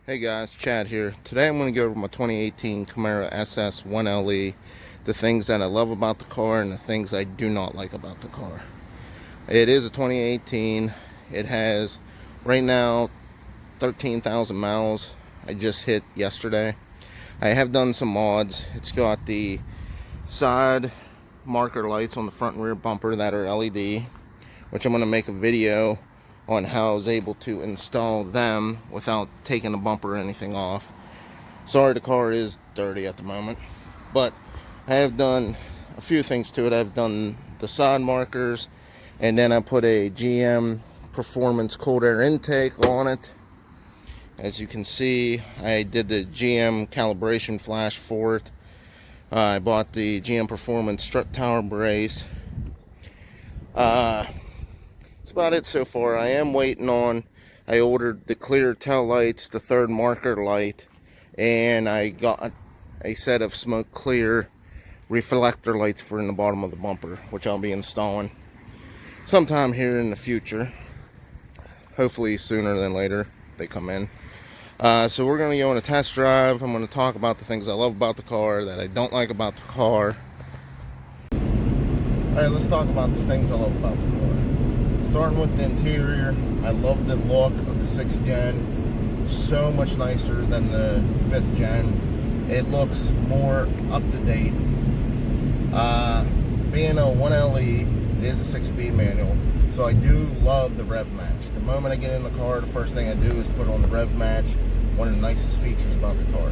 Hey guys, Chad here. Today I'm going to go over my 2018 Camaro SS 1LE, the things that I love about the car and the things I do not like about the car. It is a 2018. It has right now 13,000 miles. I just hit yesterday. I have done some mods. It's got the side marker lights on the front and rear bumper that are LED, which I'm going to make a video on how I was able to install them without taking the bumper or anything off. Sorry, the car is dirty at the moment, but I have done a few things to it. I've done the side markers, and then I put a GM Performance cold air intake on it. As you can see, I did the GM calibration flash for it. I bought the GM Performance strut tower brace. That's about it so far. I am waiting on, I ordered the clear tail lights, the third marker light, and I got a set of smoke clear reflector lights for in the bottom of the bumper, which I'll be installing sometime here in the future. Hopefully sooner than later they come in. So we're going to go on a test drive. I'm going to talk about the things I love about the car, that I don't like about the car. Alright, let's talk about the things I love about the car. Starting with the interior, I love the look of the 6th gen. So much nicer than the 5th gen. It looks more up to date. Being a 1LE, it is a 6-speed manual, so I do love the rev match. The moment I get in the car, the first thing I do is put on the rev match. One of the nicest features about the car.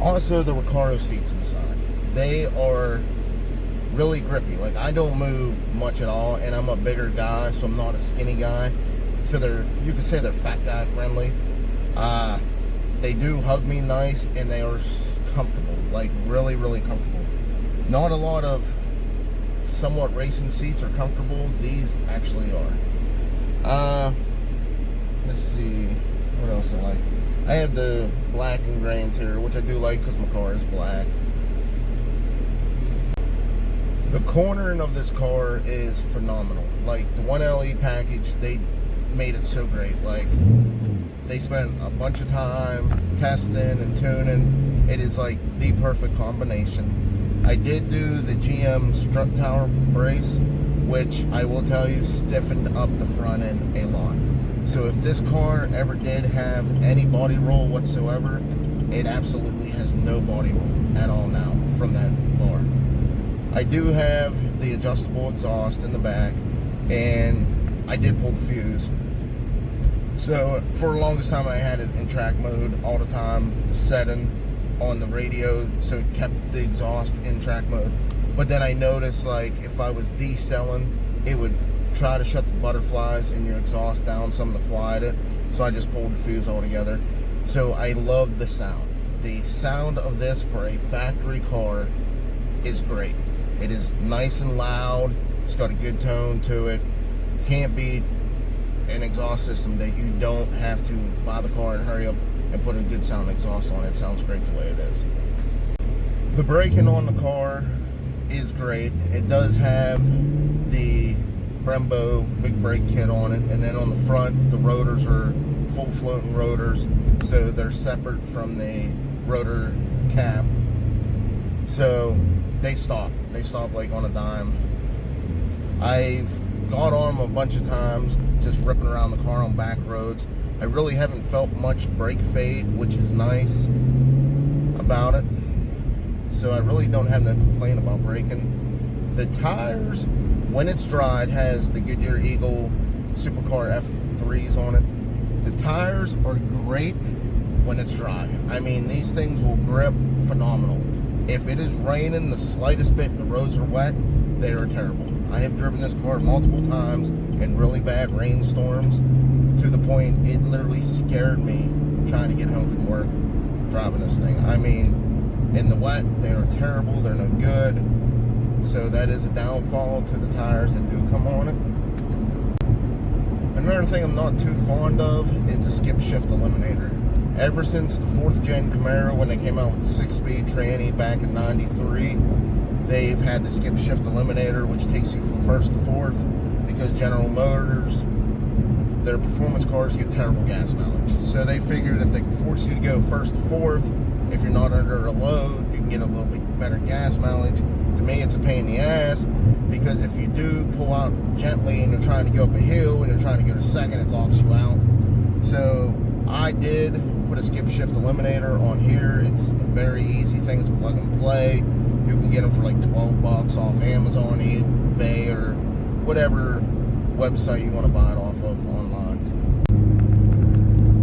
Also, the Recaro seats inside. They are really grippy. Like, I don't move much at all, and I'm a bigger guy, so I'm not a skinny guy. So you could say they're fat guy friendly. They do hug me nice, and they are comfortable. Like, really, really comfortable. Not a lot of somewhat racing seats are comfortable. These actually are. Let's see what else I like. I have the black and gray interior, which I do like because my car is black. The cornering of this car is phenomenal. Like, the 1LE package, they made it so great. Like, they spent a bunch of time testing and tuning. It is like the perfect combination. I did do the GM strut tower brace, which I will tell you stiffened up the front end a lot. So if this car ever did have any body roll whatsoever, it absolutely has no body roll at all now from that bar. I do have the adjustable exhaust in the back, and I did pull the fuse. So for the longest time I had it in track mode all the time, setting on the radio, so it kept the exhaust in track mode. But then I noticed, like, if I was decelling, it would try to shut the butterflies in your exhaust down some to quiet it. So I just pulled the fuse altogether. So I love the sound. The sound of this for a factory car is great. It is nice and loud. It's got a good tone to it. Can't beat an exhaust system that you don't have to buy the car and hurry up and put a good sound exhaust on. It sounds great the way it is. The braking on the car is great. It does have the Brembo big brake kit on it, and then on the front the rotors are full floating rotors, so they're separate from the rotor cap, so they stop like on a dime. I've got on them a bunch of times just ripping around the car on back roads. I really haven't felt much brake fade, which is nice about it, so I really don't have no complaint about braking. The tires, when it's dry, it has the Goodyear Eagle Supercar F3s on it. The tires are great when it's dry. I mean, these things will grip phenomenal. If it is raining the slightest bit and the roads are wet, they are terrible. I have driven this car multiple times in really bad rainstorms, to the point it literally scared me trying to get home from work driving this thing. I mean, in the wet, they are terrible. They're no good. So that is a downfall to the tires that do come on it. Another thing I'm not too fond of is the Skipshift Eliminator. Ever since the 4th gen Camaro, when they came out with the 6-speed tranny back in '93, they've had the Skipshift Eliminator, which takes you from 1st to 4th, because General Motors, their performance cars get terrible gas mileage. So they figured if they can force you to go first to fourth, if you're not under a load, you can get a little bit better gas mileage. To me, it's a pain in the ass, because if you do pull out gently and you're trying to go up a hill and you're trying to go to second, it locks you out. So I did put a Skipshift Eliminator on here. It's a very easy thing. It's plug and play. You can get them for like 12 bucks off Amazon, eBay, or whatever website you want to buy it off of online.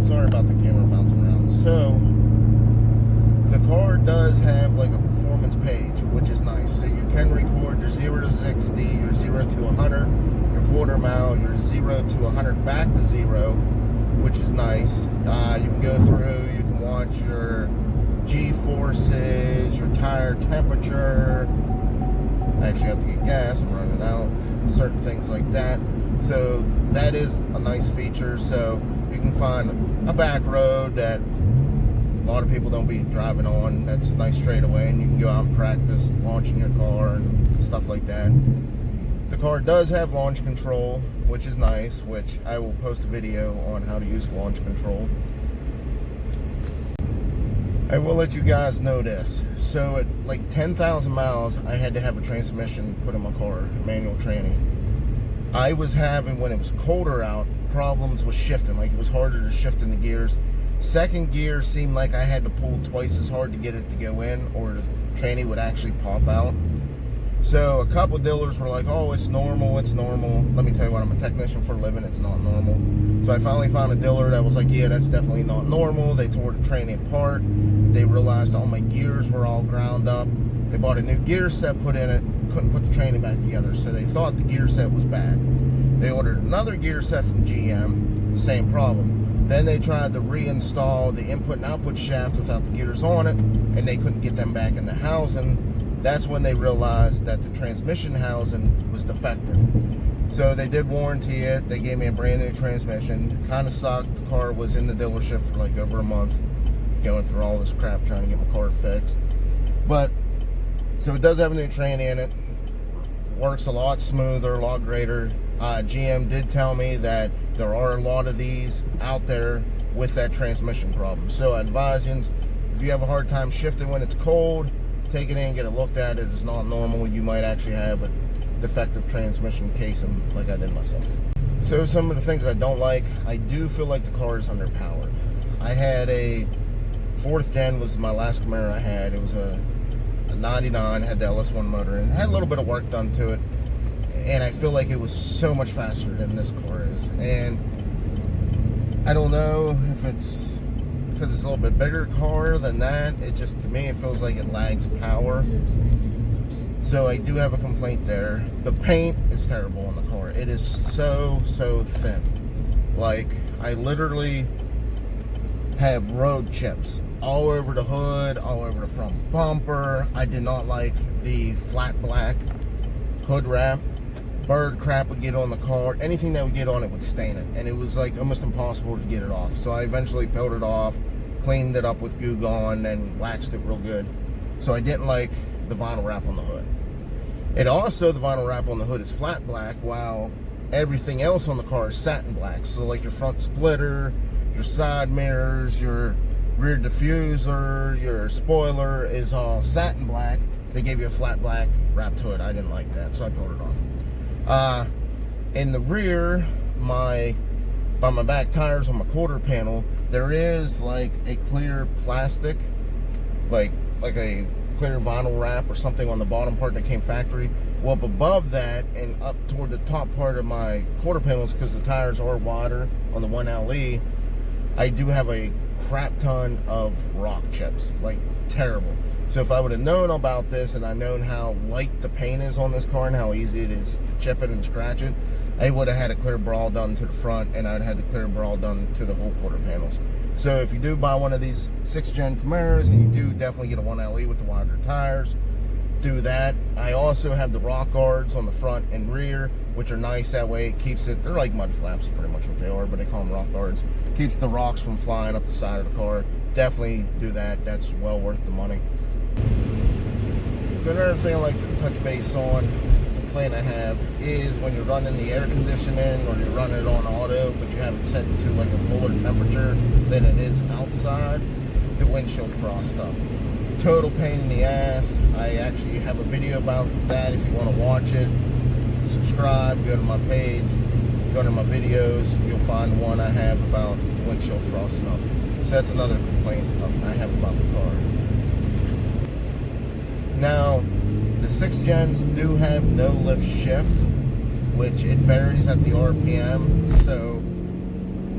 Sorry about the camera bouncing around. So the car does have like a performance page, which is nice. So you can record your 0 to 60, your 0 to 100, your quarter mile, your 0 to 100 back to 0, which is nice. You can go through, you can watch your G-forces, your tire temperature. I actually have to get gas, I'm running out. Certain things like that. So that is a nice feature. So you can find a back road that a lot of people don't be driving on, that's a nice straightaway, and you can go out and practice launching your car and stuff like that. The car does have launch control, which is nice, which I will post a video on how to use launch control. I will let you guys know this. So at like 10,000 miles, I had to have a transmission put in my car, manual tranny. I was having, when it was colder out, problems with shifting. Like, it was harder to shift in the gears. Second gear seemed like I had to pull twice as hard to get it to go in, or the tranny would actually pop out. So a couple dealers were like, oh, it's normal, it's normal. Let me tell you what, I'm a technician for a living, it's not normal. So I finally found a dealer that was like, yeah, that's definitely not normal. They tore the tranny apart. They realized all my gears were all ground up. They bought a new gear set, put in it, couldn't put the tranny back together. So they thought the gear set was bad. They ordered another gear set from GM, same problem. Then they tried to reinstall the input and output shaft without the gears on it, and they couldn't get them back in the housing. That's when they realized that the transmission housing was defective. So they did warranty it. They gave me a brand new transmission. Kind of sucked. The car was in the dealership for like over a month, going through all this crap trying to get my car fixed. But, so it does have a new tranny in it. Works a lot smoother, a lot greater. GM did tell me that there are a lot of these out there with that transmission problem. So I advise you, if you have a hard time shifting when it's cold, take it in, get it looked at. It is not normal. You might actually have a defective transmission casing like I did myself. So some of the things I don't like, I do feel like the car is underpowered. I had a 4th gen, was my last Camaro I had. It was a 99, had the LS1 motor, and it had a little bit of work done to it. And I feel like it was so much faster than this car is. And I don't know if it's because it's a little bit bigger car than that. It just, to me, it feels like it lags power. So I do have a complaint there. The paint is terrible on the car. It is so thin. Like, I literally have road chips all over the hood, all over the front bumper. I did not like the flat black hood wrap. Bird crap would get on the car. Anything that would get on it would stain it. And it was like almost impossible to get it off. So I eventually peeled it off, cleaned it up with Goo Gone, and waxed it real good. So I didn't like the vinyl wrap on the hood. It also, the vinyl wrap on the hood is flat black, while everything else on the car is satin black. So like your front splitter, your side mirrors, your rear diffuser, your spoiler is all satin black. They gave you a flat black wrapped hood. I didn't like that, so I pulled it off. In the rear, by my back tires on my quarter panel, there is like a clear plastic, like a clear vinyl wrap or something on the bottom part that came factory. Well, up above that and up toward the top part of my quarter panels, because the tires are wider on the 1LE, I do have a crap ton of rock chips, like terrible. So if I would have known about this and I known how light the paint is on this car and how easy it is to chip it and scratch it, I would have had a clear brawl done to the front, and I'd had the clear brawl done to the whole quarter panels. So if you do buy one of these 6th gen Camaros, and you do definitely get a 1LE with the wider tires, do that. I also have the rock guards on the front and rear, which are nice. That way it keeps it, they're like mud flaps, pretty much what they are, but they call them rock guards. Keeps the rocks from flying up the side of the car. Definitely do that. That's well worth the money. So another thing I like to touch base on, complaint I have is when you're running the air conditioning or you're running it on auto, but you have it set to like a cooler temperature than it is outside, the windshield frosts up. Total pain in the ass. I actually have a video about that if you want to watch it. Subscribe, go to my page, go to my videos, you'll find one I have about windshield frosting up. So that's another complaint I have about the car. Now, the 6th gens do have no lift shift, which it varies at the RPM, so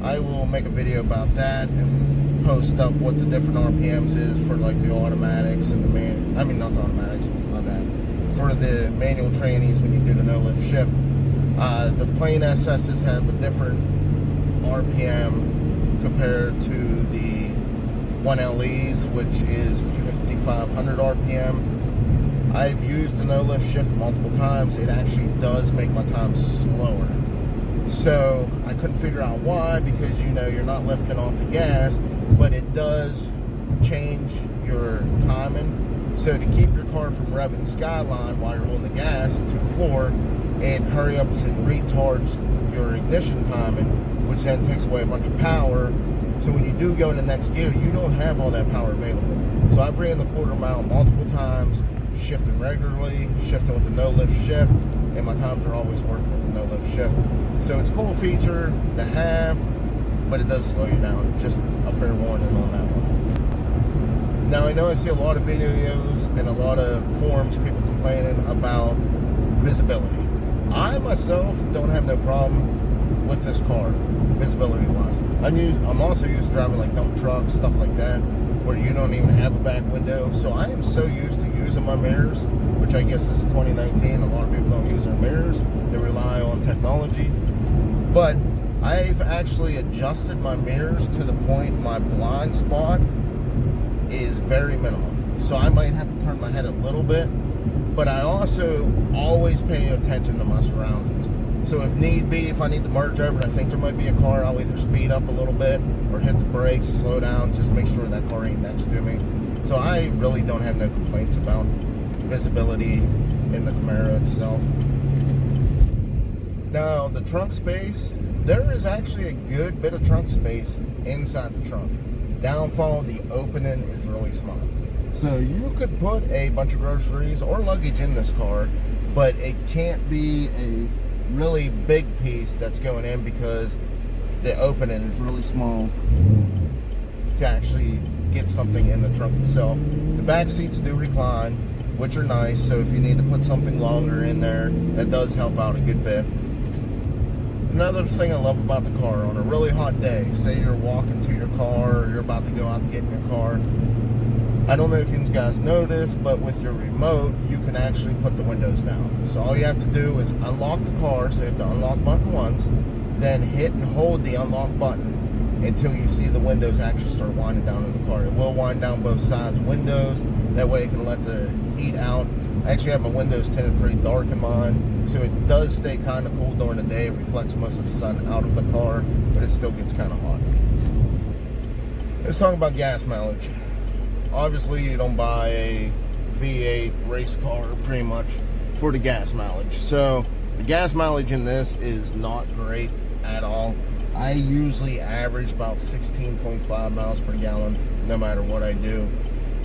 I will make a video about that and post up what the different RPMs is for like the automatics and the not the automatics, my bad. For the manual trainees when you do the no lift shift. The plain SS's have a different RPM compared to the 1LEs, which is 5,500 RPM. I've used the no lift shift multiple times. It actually does make my time slower. So I couldn't figure out why, because you're not lifting off the gas, but it does change your timing. So to keep your car from revving skyline while you're holding the gas to the floor, it hurry ups and retards your ignition timing, which then takes away a bunch of power. So when you do go in the next gear, you don't have all that power available. So I've ran the quarter mile multiple times, shifting regularly, shifting with the no lift shift, and my times are always worth with the no lift shift. So it's a cool feature to have, but it does slow you down. Just a fair warning on that one. Now I know I see a lot of videos and a lot of forums, people complaining about visibility. I myself don't have no problem with this car, visibility wise. I'm also used to driving like dump trucks, stuff like that, where you don't even have a back window. So I am so used to using my mirrors, which I guess is 2019. A lot of people don't use their mirrors. They rely on technology. But I've actually adjusted my mirrors to the point my blind spot is very minimum. So I might have to turn my head a little bit, but I also always pay attention to my surroundings. So if need be, if I need to merge over and I think there might be a car, I'll either speed up a little bit or hit the brakes, slow down, just make sure that car ain't next to me. So I really don't have no complaints about visibility in the Camaro itself. Now, the trunk space, there is actually a good bit of trunk space inside the trunk. Downfall, the opening is really small. So you could put a bunch of groceries or luggage in this car, but it can't be a really big piece that's going in because the opening is really small to actually get something in the trunk itself. The back seats do recline, which are nice, so if you need to put something longer in there, that does help out a good bit. Another thing I love about the car, on a really hot day, say you're walking to your car or you're about to go out to get in your car, I don't know if you guys noticed, but with your remote, you can actually put the windows down. So all you have to do is unlock the car, so you hit the unlock button once, then hit and hold the unlock button until you see the windows actually start winding down in the car. It will wind down both sides windows, that way it can let the heat out. I actually have my windows tinted pretty dark in mine, so it does stay kind of cool during the day. It reflects most of the sun out of the car, but it still gets kind of hot. Let's talk about gas mileage. Obviously, you don't buy a V8 race car pretty much for the gas mileage. So the gas mileage in this is not great at all. I usually average about 16.5 miles per gallon no matter what I do.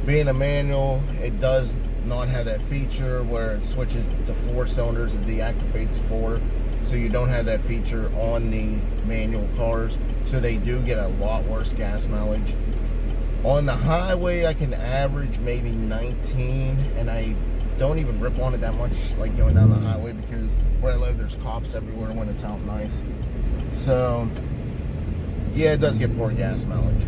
Being a manual, it does not have that feature where it switches to 4 cylinders and deactivates 4. So you don't have that feature on the manual cars. So they do get a lot worse gas mileage. On the highway, I can average maybe 19, and I don't even rip on it that much, like going down the highway, because where I live, there's cops everywhere when it's out nice. So, yeah, it does get poor gas mileage.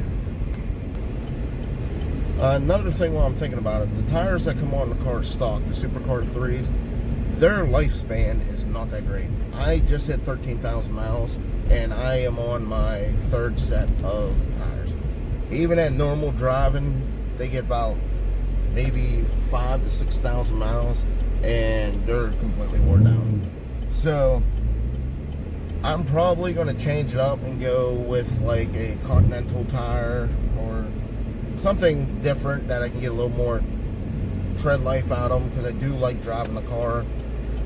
Another thing while I'm thinking about it, the tires that come on the car stock, the Supercar 3s, their lifespan is not that great. I just hit 13,000 miles, and I am on my 3rd set of tires. Even at normal driving, they get about maybe 5,000 to 6,000 miles, and they're completely worn down. So I'm probably going to change it up and go with like a Continental tire or something different that I can get a little more tread life out of them, because I do like driving the car.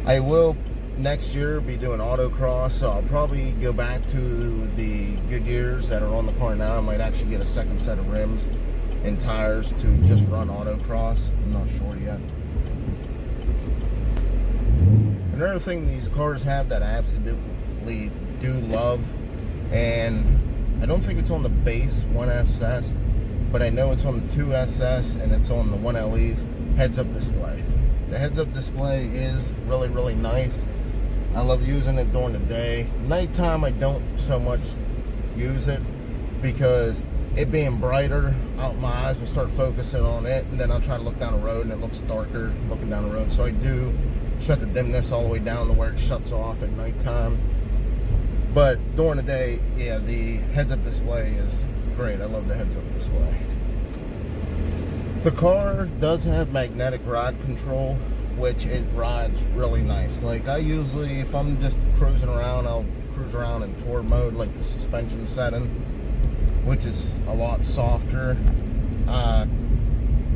I will next year be doing autocross, so I'll probably go back to the Goodyears that are on the car now. I might actually get a second set of rims and tires to just run autocross. I'm not sure yet. Another thing these cars have that I absolutely do love, and I don't think it's on the base 1SS, but I know it's on the 2SS and it's on the 1LE's heads-up display. The heads-up display is really, really nice. I love using it during the day. Nighttime, I don't so much use it because it being brighter, my eyes will start focusing on it, and then I'll try to look down the road and it looks darker looking down the road. So I do shut the dimness all the way down to where it shuts off at nighttime. But during the day, yeah, the heads-up display is great. I love the heads-up display. The car does have magnetic ride control, which it rides really nice. Like, I usually, if I'm just cruising around, I'll cruise around in tour mode, like the suspension setting, which is a lot softer.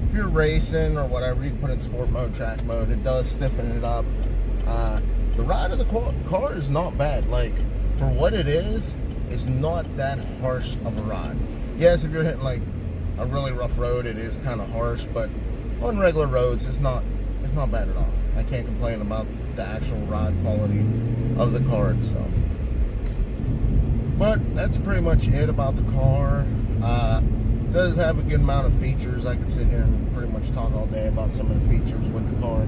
If you're racing or whatever, you can put it in sport mode, track mode. It does stiffen it up. The ride of the car is not bad. Like, for what it is, it's not that harsh of a ride. Yes, if you're hitting like a really rough road, it is kind of harsh, but on regular roads, it's not bad at all. I can't complain about the actual ride quality of the car itself. But that's pretty much it about the car. It does have a good amount of features. I could sit here and pretty much talk all day about some of the features with the car.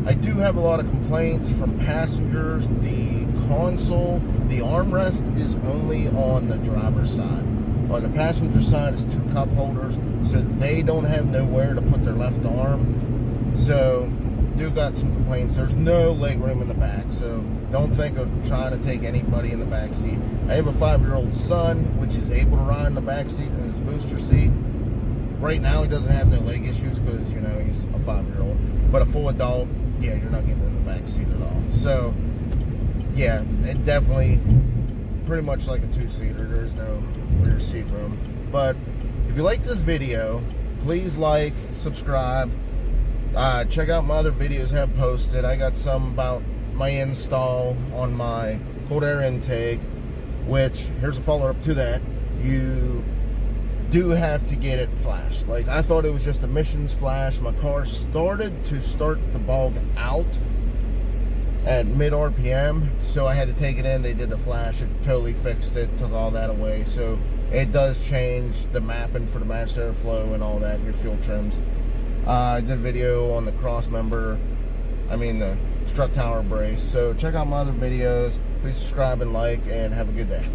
I do have a lot of complaints from passengers. The console, the armrest is only on the driver's side. On the passenger side is 2 cup holders, so they don't have nowhere to put their left arm. So, do got some complaints. There's no leg room in the back, so don't think of trying to take anybody in the back seat. I have a 5-year-old son, which is able to ride in the back seat in his booster seat. Right now, he doesn't have no leg issues because, you know, he's a 5-year-old. But a full adult, yeah, you're not getting in the back seat at all. So, yeah, it definitely pretty much like a 2-seater. There's no rear seat room. But if you like this video, please like, subscribe. Check out my other videos I have posted. I got some about my install on my cold air intake, which, here's a follow-up to that. You do have to get it flashed. Like, I thought it was just emissions flash. My car started to start the bog out at mid RPM, so I had to take it in. They did the flash, it totally fixed it, took all that away. So it does change the mapping for the matched airflow and all that in your fuel trims. I did a video on the cross member, the strut tower brace. So check out my other videos. Please subscribe and like, and have a good day.